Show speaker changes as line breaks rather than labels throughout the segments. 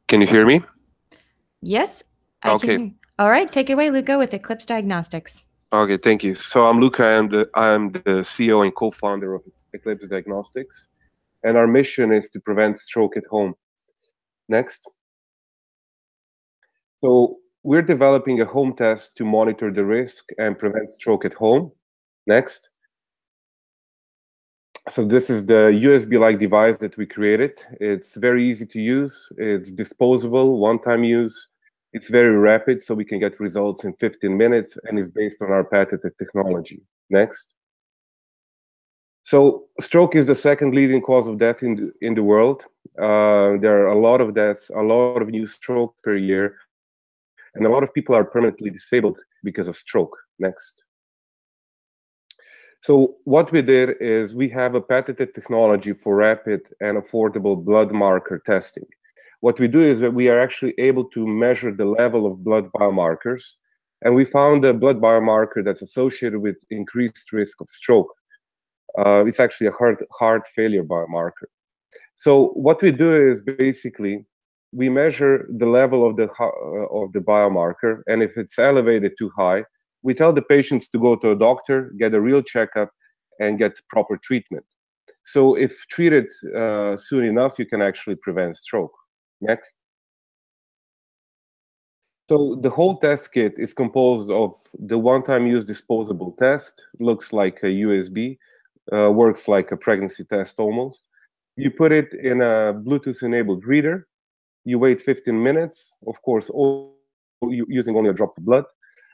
Can you hear me?
Yes, I can
Okay.
hear. All right, take it away, Luka, with Eclipse Diagnostics.
Okay, thank you. So I'm Luka, and I'm the CEO and co-founder of Eclipse Diagnostics, and our mission is to prevent stroke at home. Next. So we're developing a home test to monitor the risk and prevent stroke at home. Next. So this is the USB-like device that we created. It's very easy to use. It's disposable, one-time use. It's very rapid, so we can get results in 15 minutes, and it's based on our patented technology. Next. So stroke is the second leading cause of death in the world. There are a lot of deaths, a lot of new strokes per year, and a lot of people are permanently disabled because of stroke. Next. So what we did is we have a patented technology for rapid and affordable blood marker testing. What we do is that we are actually able to measure the level of blood biomarkers, and we found a blood biomarker that's associated with increased risk of stroke. It's actually a heart failure biomarker. So what we do is basically we measure the level of the biomarker, and if it's elevated too high, we tell the patients to go to a doctor, get a real checkup, and get proper treatment. So if treated soon enough, you can actually prevent stroke. Next. So the whole test kit is composed of the one-time use disposable test, looks like a USB, works like a pregnancy test almost. You put it in a Bluetooth-enabled reader. You wait 15 minutes, of course, using only a drop of blood,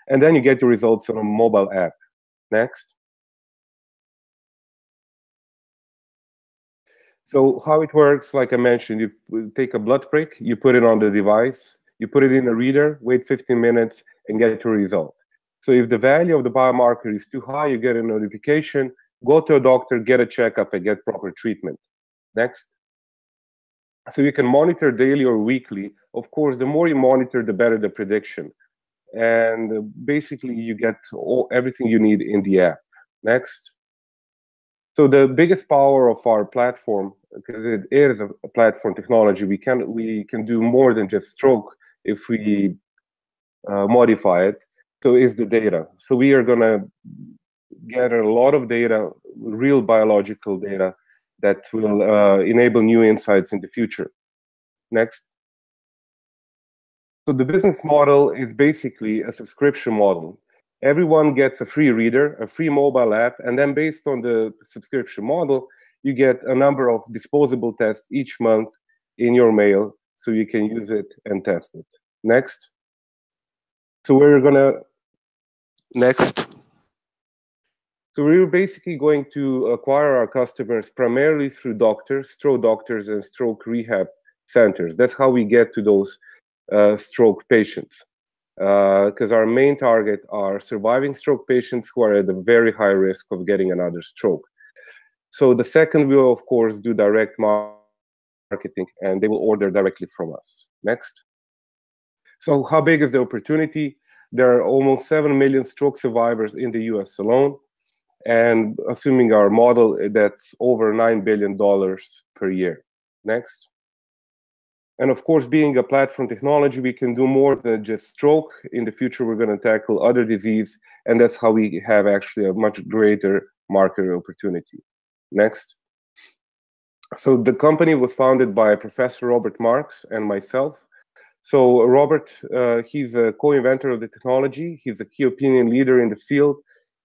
and then you get your results on a mobile app. Next. So how it works, like I mentioned, you take a blood prick, you put it on the device, you put it in a reader, wait 15 minutes, and get your result. So if the value of the biomarker is too high, you get a notification, go to a doctor, get a checkup, and get proper treatment. Next. So you can monitor daily or weekly. Of course, the more you monitor, the better the prediction. And basically, you get everything you need in the app. Next. So the biggest power of our platform, because it is a platform technology, we can do more than just stroke if we modify it. So is the data. So we are going to gather a lot of data, real biological data, that will enable new insights in the future. Next. So the business model is basically a subscription model. Everyone gets a free reader, a free mobile app, and then based on the subscription model, you get a number of disposable tests each month in your mail, so you can use it and test it. Next. So next. So we're basically going to acquire our customers primarily through doctors, stroke doctors, and stroke rehab centers. That's how we get to those stroke patients. Because our main target are surviving stroke patients who are at a very high risk of getting another stroke. So the second will, of course, do direct marketing, and they will order directly from us. Next. So how big is the opportunity? There are almost 7 million stroke survivors in the US alone. And assuming our model, that's over $9 billion per year. Next. And of course, being a platform technology, we can do more than just stroke. In the future, we're going to tackle other disease, and that's how we have actually a much greater market opportunity. Next. So the company was founded by Professor Robert Marks and myself. So Robert, he's a co-inventor of the technology. He's a key opinion leader in the field.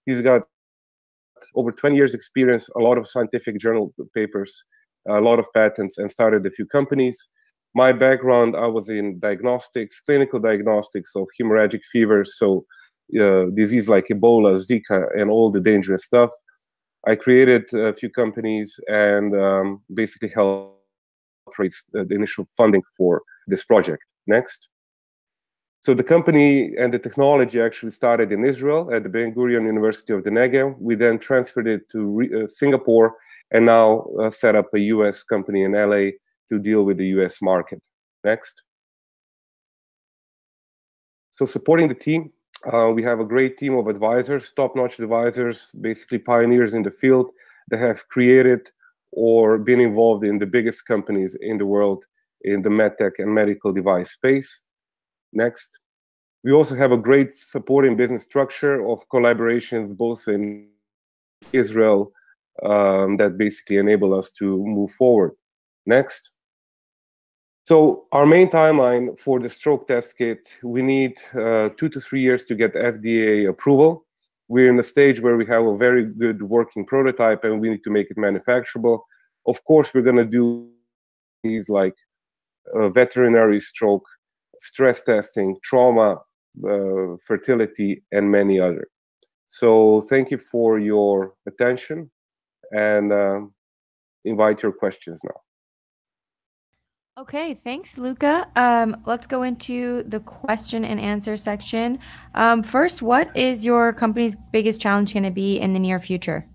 He's got over 20 years experience, a lot of scientific journal papers, a lot of patents, and started a few companies. My background, I was in diagnostics, clinical diagnostics of hemorrhagic fevers, so disease like Ebola, Zika, and all the dangerous stuff. I created a few companies and basically helped raise the initial funding for this project. Next. So the company and the technology actually started in Israel at the Ben Gurion University of the Negev. We then transferred it to Singapore and now set up a US company in LA to deal with the US market. Next. So supporting the team, we have a great team of advisors, top-notch advisors, basically pioneers in the field that have created or been involved in the biggest companies in the world in the medtech and medical device space. Next. We also have a great supporting business structure of collaborations both in Israel that basically enable us to move forward. Next. So our main timeline for the stroke test kit, we need 2 to 3 years to get FDA approval. We're in a stage where we have a very good working prototype and we need to make it manufacturable. Of course, we're going to do these like veterinary stroke, stress testing, trauma, fertility, and many other. So thank you for your attention and invite your questions now.
Okay, thanks, Luka. Let's go into the question and answer section. First, what is your company's biggest challenge going to be in the near future?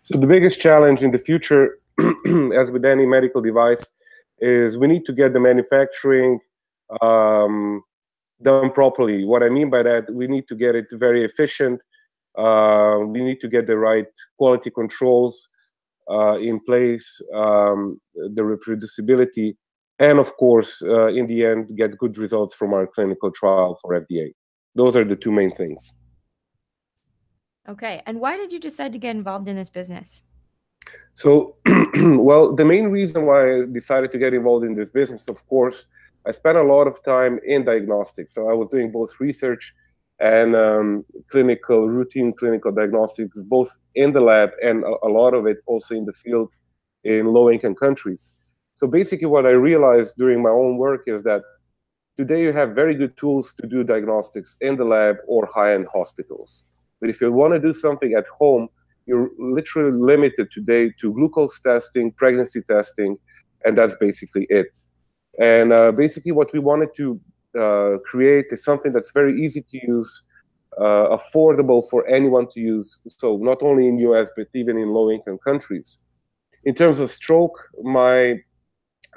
So the biggest challenge in the future, as with any medical device, is we need to get the manufacturing done properly. What I mean by that, we need to get it very efficient. We need to get the right quality controls in place, the reproducibility, and of course, in the end, get good results from our clinical trial for FDA. Those are the two main things.
Okay, and why did you decide to get involved in this business?
So, well, the main reason why I decided to get involved in this business, of course, I spent a lot of time in diagnostics. So I was doing both research and routine clinical diagnostics, both in the lab and a lot of it also in the field in low-income countries. So basically what I realized during my own work is that today you have very good tools to do diagnostics in the lab or high-end hospitals. But if you want to do something at home, you're literally limited today to glucose testing, pregnancy testing, and that's basically it. And basically what we wanted to create is something that's very easy to use, affordable for anyone to use. So not only in US, but even in low-income countries. In terms of stroke,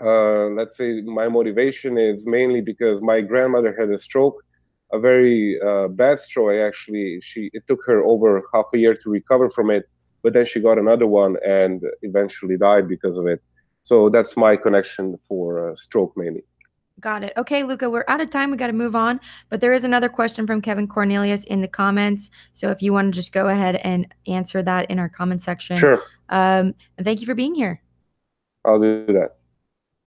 let's say my motivation is mainly because my grandmother had a stroke, a very bad stroke. Actually, it took her over half a year to recover from it, but then she got another one and eventually died because of it. So that's my connection for stroke mainly.
Got it. Okay, Luka, we're out of time. We got to move on. But there is another question from Kevin Cornelius in the comments. So if you want to just go ahead and answer that in our comment section.
Sure.
And thank you for being here.
I'll do that.